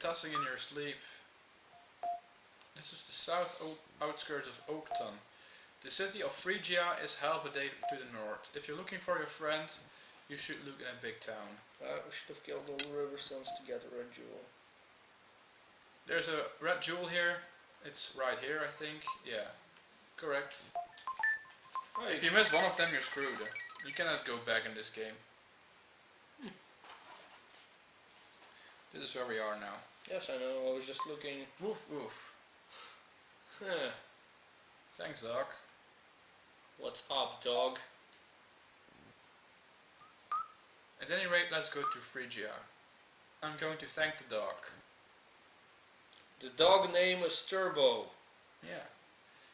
tossing in your sleep. This is the south outskirts of Oakton. The city of Phrygia is half a day to the north. If you're looking for your friend, you should look in a big town. We should have killed all the river sons to get a red jewel. There's a red jewel here. It's right here, I think. Yeah, correct. Oh, if you miss one of them, you're screwed. You cannot go back in this game. This is where we are now. Yes, I know. I was just looking. Woof woof. Huh. Thanks, Doc. What's up, dog? At any rate, let's go to Phrygia. I'm going to thank the dog. The dog name is Turbo. Yeah.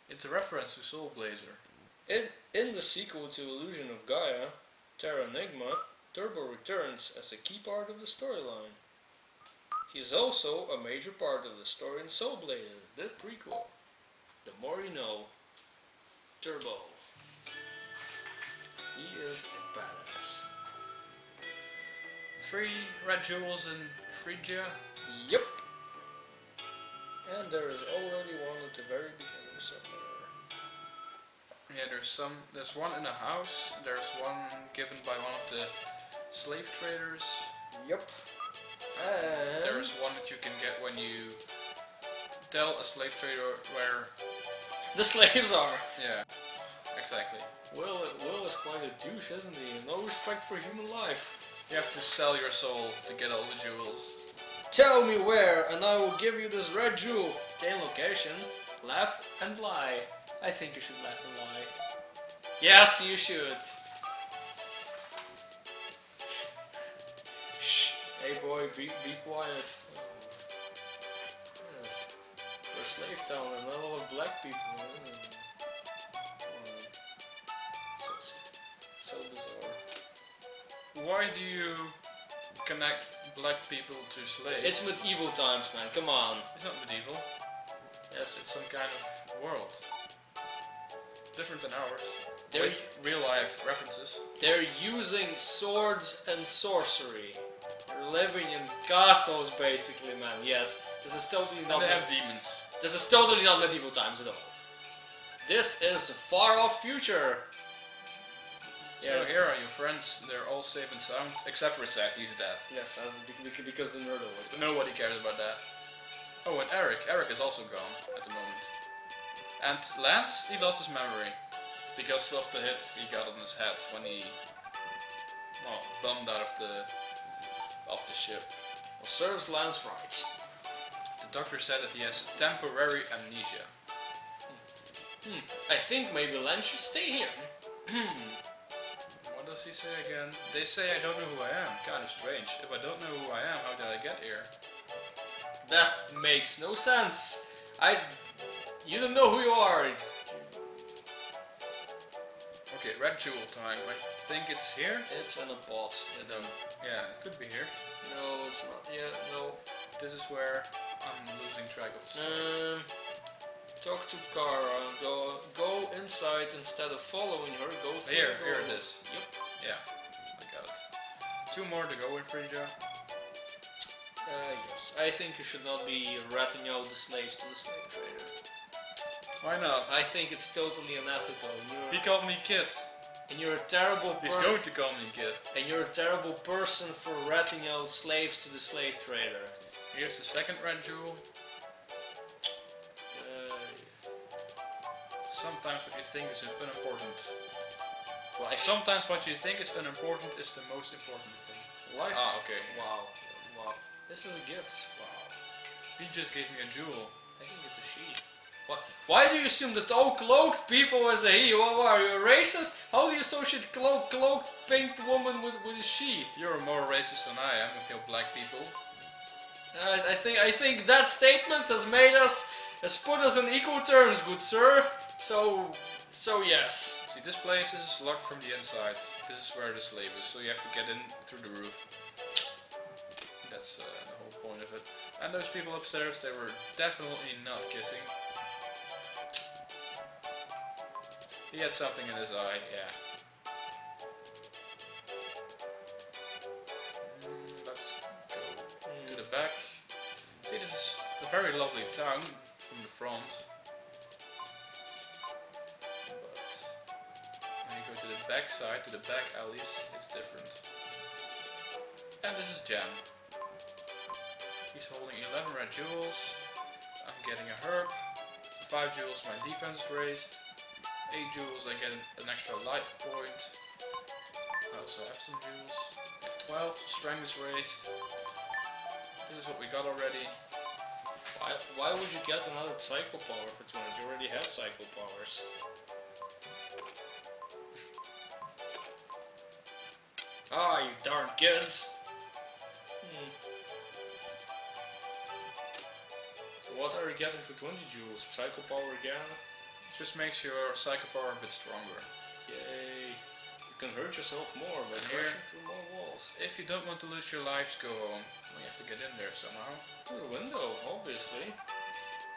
It's a reference to Soul Blazer. In the sequel to Illusion of Gaia, Terra Enigma, Turbo returns as a key part of the storyline. He's also a major part of the story in Soul Blazer, the prequel. The more you know. Turbo. He is a badass. 3 red jewels in Phrygia. Yep. And there is already one at the very beginning somewhere. Yeah, there's one in a house. There's one given by one of the slave traders. Yep. And there's one that you can get when you tell a slave trader where the slaves are. Yeah, exactly. Will is quite a douche, isn't he? No respect for human life. You have to sell your soul to get all the jewels. Tell me where, and I will give you this red jewel. Same location. Laugh and lie. I think you should laugh and lie. Yes, you should. Shh. Hey boy, be quiet. Yes. We're a slave town and not a lot of black people. So bizarre. Why do you connect black people to slaves? It's medieval times, man. Come on. It's not medieval. Yes, it's some kind of world. Different than ours. They're with real life references. They're using swords and sorcery. They're living in castles, basically, man. Yes, this is totally not. And they have demons. This is totally not medieval times at all. This is far off future. So yeah. Here are your friends. They're all safe and sound, except for Seth. He's dead. Yes, because the nerd always. But nobody cares about that. Oh, and Eric. Eric is also gone at the moment. And Lance, he lost his memory because of the hit he got on his head when he, well, bombed out of the ship. Well, serves Lance right. The doctor said that he has temporary amnesia. I think maybe Lance should stay here. What does he say again? They say I don't know who I am. Kind of strange. If I don't know who I am, how did I get here? That makes no sense. You don't know who you are. Okay, red jewel time. I think it's here. It's in a pot. Yeah, it could be here. No, it's not yet. No. This is where I'm losing track of the story. Talk to Kara. Go inside instead of following her. Go through here. the Here door. it is. Yep. Yeah, I got it. 2 more to go in Phrygia. Yes. I think you should not be ratting out the slaves to the slave trader. Why not? I think it's totally unethical. He called me kid. And you're a terrible person. He's going to call me kid. And you're a terrible person for ratting out slaves to the slave trader. Here's the second red jewel. Sometimes what you think is unimportant. Well, sometimes what you think is unimportant is the most important thing. Life. Ah, okay. Wow. This is a gift. Wow. He just gave me a jewel. I think it's a she. Why do you assume that all cloaked people is a he? What are you, a racist? How do you associate cloaked pink woman with a she? You're more racist than I am with your black people. I think that statement has put us on equal terms, good sir. So yes. See, this place is locked from the inside. This is where the slave is, so you have to get in through the roof. That's the whole point of it. And those people upstairs, they were definitely not kissing. He had something in his eye, yeah. Let's go to the back. very lovely town from the front. But when you go to the back side, to the back alleys, it's different. And this is Jam. He's holding 11 red jewels. I'm getting a herb. 5 jewels, my defense is raised. 8 jewels, I get an extra life point. I also have some jewels. At 12, strength is raised. This is what we got already. Why would you get another psycho power for 20? You already have psycho powers. Ah, you darn kids! So what are you getting for 20 jewels? Psycho power again? Just makes your psycho power a bit stronger. Yay! You can hurt yourself more by crashing through more walls. If you don't want to lose your lives, go home. You have to get in there somehow. Through the window, obviously.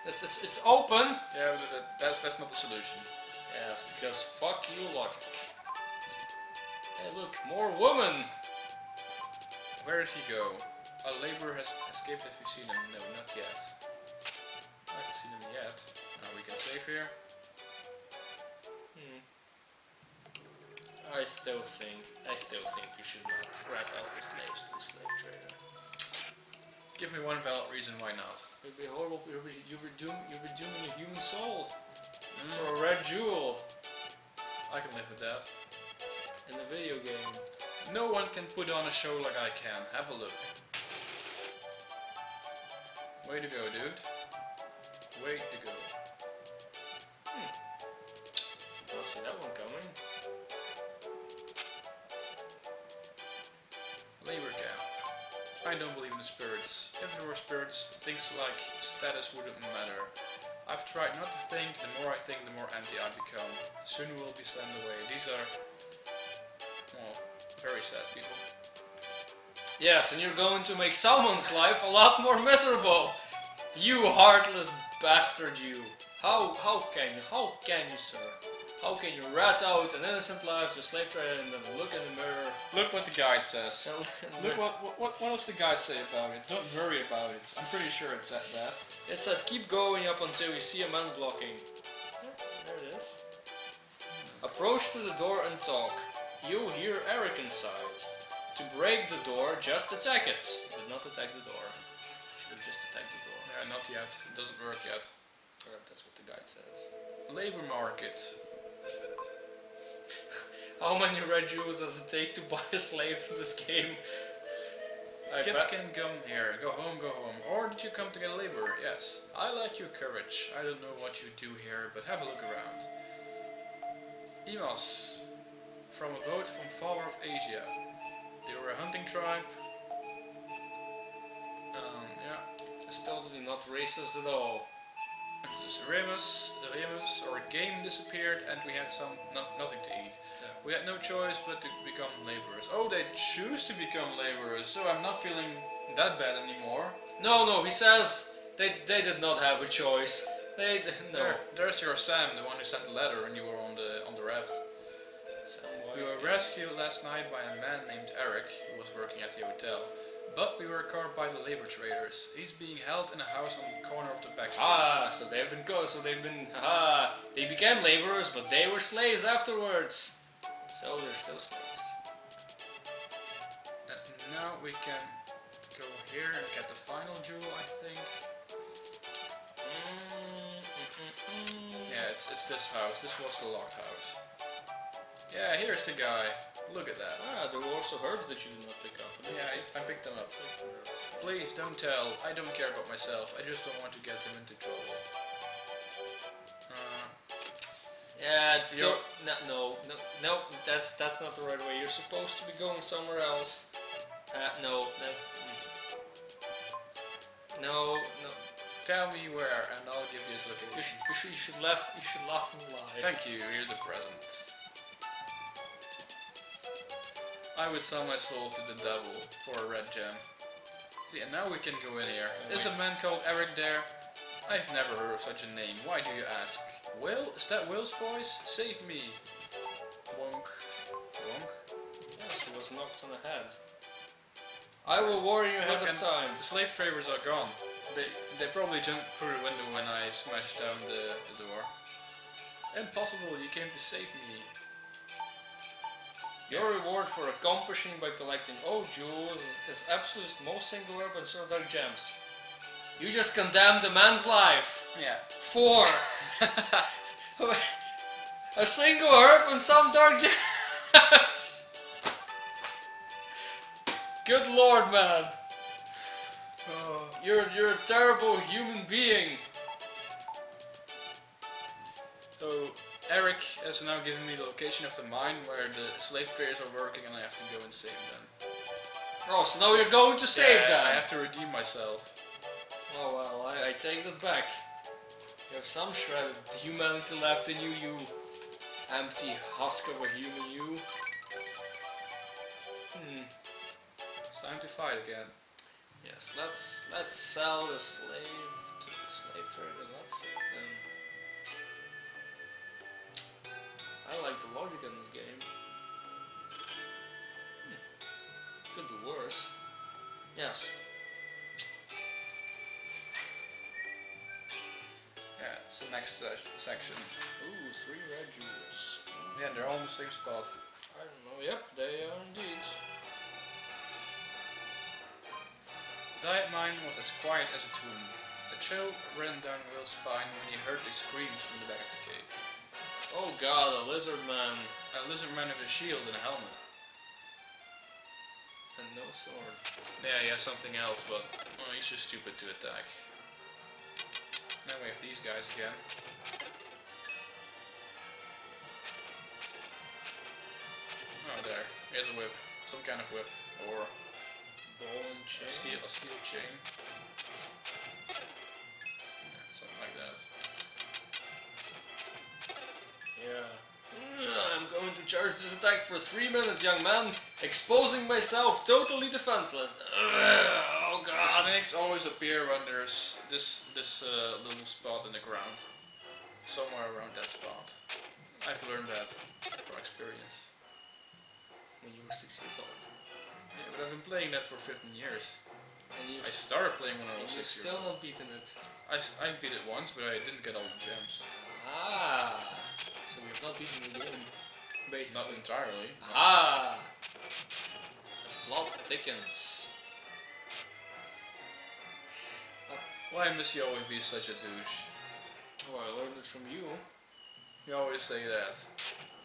It's open! Yeah, but that's not the solution. Yes, because fuck you, logic. Hey look, more women! Where did he go? A laborer has escaped. Have you seen him? No, not yet. I haven't seen him yet. Now we can save here. I still think you should not rat out the slaves to the slave trader. Give me one valid reason why not. It would be horrible. You'd be dooming a human soul for a red jewel. I can live with that. In a video game. No one can put on a show like I can. Have a look. Way to go, dude. Way to go. Don't see that one coming. Labor camp. I don't believe in the spirits. If there were spirits, things like status wouldn't matter. I've tried not to think. The more I think, the more empty I become. Soon we will be sent away. These are, well, very sad people. Yes, and you're going to make someone's life a lot more miserable. You heartless bastard, you. How can you, sir? How can you rat out an innocent life to a slave trader and then look in the mirror? Look what the guide says. Look what does the guide say about it? Don't worry about it. I'm pretty sure it said that. It said keep going up until you see a man blocking. There it is. Approach to the door and talk. You'll hear Eric inside. To break the door, just attack it. But not attack the door. Should have just attacked the door. Yeah, not yet. It doesn't work yet. That's what the guide says. Labor market. How many red jewels does it take to buy a slave in this game? Kids can come here, go home, go home. Or did you come to get a laborer? Yes. I like your courage. I don't know what you do here, but have a look around. Emos. From a boat from far of Asia. They were a hunting tribe. Yeah. It's totally not racist at all. This is Remus, our game disappeared and we had nothing to eat. Yeah. We had no choice but to become laborers. Oh, they choose to become laborers, so I'm not feeling that bad anymore. No, he says they did not have a choice. No. There's your Sam, the one who sent the letter and you were on the raft. We were rescued last night by a man named Eric, who was working at the hotel. But we were caught by the labor traders. He's being held in a house on the corner of the back street. They became laborers, but they were slaves afterwards. So they're still slaves. And now we can go here and get the final jewel, I think. Yeah, it's this house. This was the locked house. Yeah, here's the guy. Look at that. There were also herbs that you did not pick up. Yeah, I picked them up. Please don't tell. I don't care about myself. I just don't want to get him into trouble. No, that's not the right way. You're supposed to be going somewhere else. No. Tell me where, and I'll give you his location. You should laugh and lie. Thank you. Here's a present. I would sell my soul to the devil for a red gem. See, and now we can go in here. Is a man called Eric there? I've never heard of such a name. Why do you ask? Will? Is that Will's voice? Save me. Wonk. Wonk. Yes, he was knocked on the head. I will warn you ahead of time. The slave traders are gone. They probably jumped through the window when I smashed down the door. Impossible, you came to save me. Your reward for accomplishing by collecting all jewels is absolute most single herb and sort dark gems. You just condemned a man's life. Yeah. For a single herb and some dark gems. Good lord, man. You're a terrible human being. So Eric has now given me the location of the mine where the slave traders are working, and I have to go and save them. Oh, so now you're going to save them. I have to redeem myself. Oh well, I take that back. You have some shred of humanity left in you, you empty husk of a human, you. It's time to fight again. Yes, let's sell the slave to the slave trader. That's I like the logic in this game. Could be worse. Yes. Yeah, it's the next section. Ooh, 3 red jewels. Yeah, they're all in the same spot. I don't know. Yep, they are indeed. That mine was as quiet as a tomb. A chill ran down Will's spine when he heard the screams from the back of the cave. Oh god, a lizard man. A lizard man with a shield and a helmet. And no sword. Yeah, he has something else, but he's too stupid to attack. Then we have these guys again. Oh, there. Here's a whip. Some kind of whip. Or Ball and chain. a steel chain. Yeah, something like that. Yeah. I'm going to charge this attack for 3 minutes, young man. Exposing myself totally defenseless. Oh god. The snakes always appear when there's this little spot in the ground. Somewhere around that spot. I've learned that from experience. When you were 6 years old. Yeah, but I've been playing that for 15 years. And I started playing when I was 6 you've years still old. not beaten it. I beat it once, but I didn't get all the gems. Ah. So we have not beaten the game. Basically. Not entirely. Ah. The plot thickens. Why must you always be such a douche? Oh, I learned it from you. You always say that.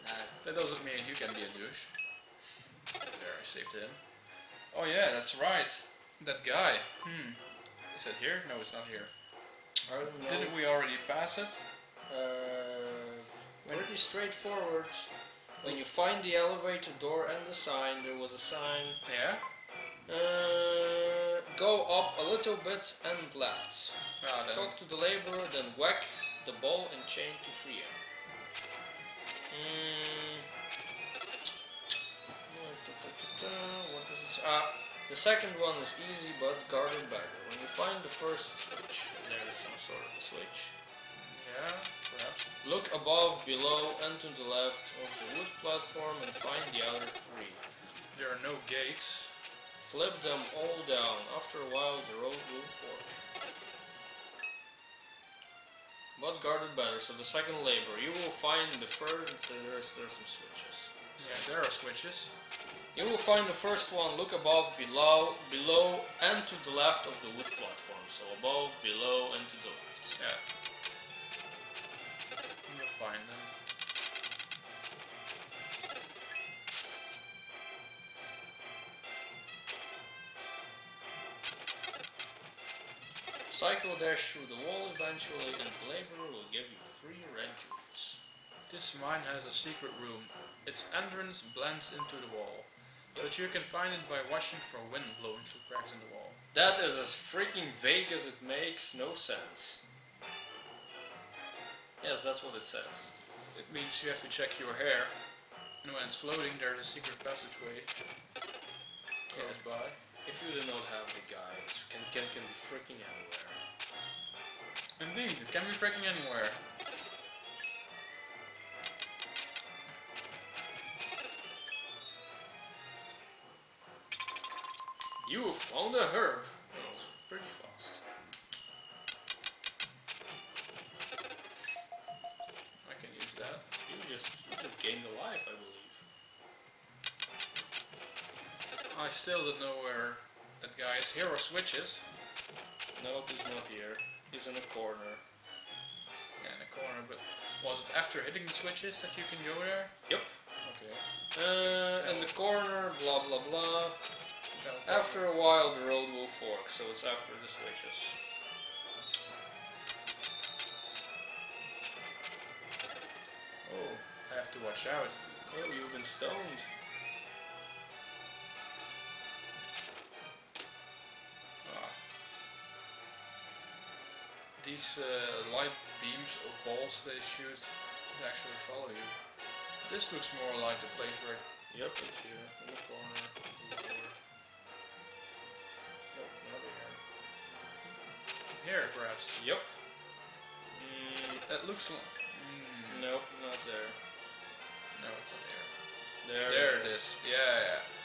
Ah. That doesn't mean you can be a douche. There, I saved him. Oh yeah, that's right. That guy. Is that here? No, it's not here. I don't know. Didn't we already pass it? Pretty straightforward. When you find the elevator door and the sign, there was a sign. Yeah? Go up a little bit and left. Ah, then. Talk to the laborer, then whack the ball and chain to free him. What does it say? The second one is easy but guarded better. When you find the first switch, there is some sort of a switch. Yeah, perhaps. Look above, below, and to the left of the wood platform and find the other 3. There are no gates. Flip them all down. After a while, the road will fork. But guarded better. So the second labor, you will find the first. There's some switches. Yeah, there are switches. You will find the first one. Look above, below, and to the left of the wood platform. So above, below, and to the left. Yeah. You'll find them. Cycle dash through the wall eventually, and the laborer will give you 3 red jewels. This mine has a secret room. Its entrance blends into the wall, but you can find it by watching for wind blowing through cracks in the wall. That is as freaking vague as it makes no sense. Yes, that's what it says. It means you have to check your hair, and when it's floating there's a secret passageway close by. If you do not have the guides, can be freaking anywhere. Indeed, it can be freaking anywhere. You found a herb. That was pretty fast. just gained a life, I believe. I still don't know where that guy's hero switches. Nope, he's not here. He's in a corner. Yeah, in the corner, but was it after hitting the switches that you can go there? Yep. Okay. In the corner, blah blah blah. No, After a while the road will fork, so it's after the switches. oh, I have to watch out. Oh, you've been stoned. Ah. These light beams or balls they shoot actually follow you. This looks more like the place where... Yep, it's here, in the corner. Nope, not here. Here, perhaps. Yep. That looks like... Nope, not there. No, it's not here. There There it is. Yeah, yeah.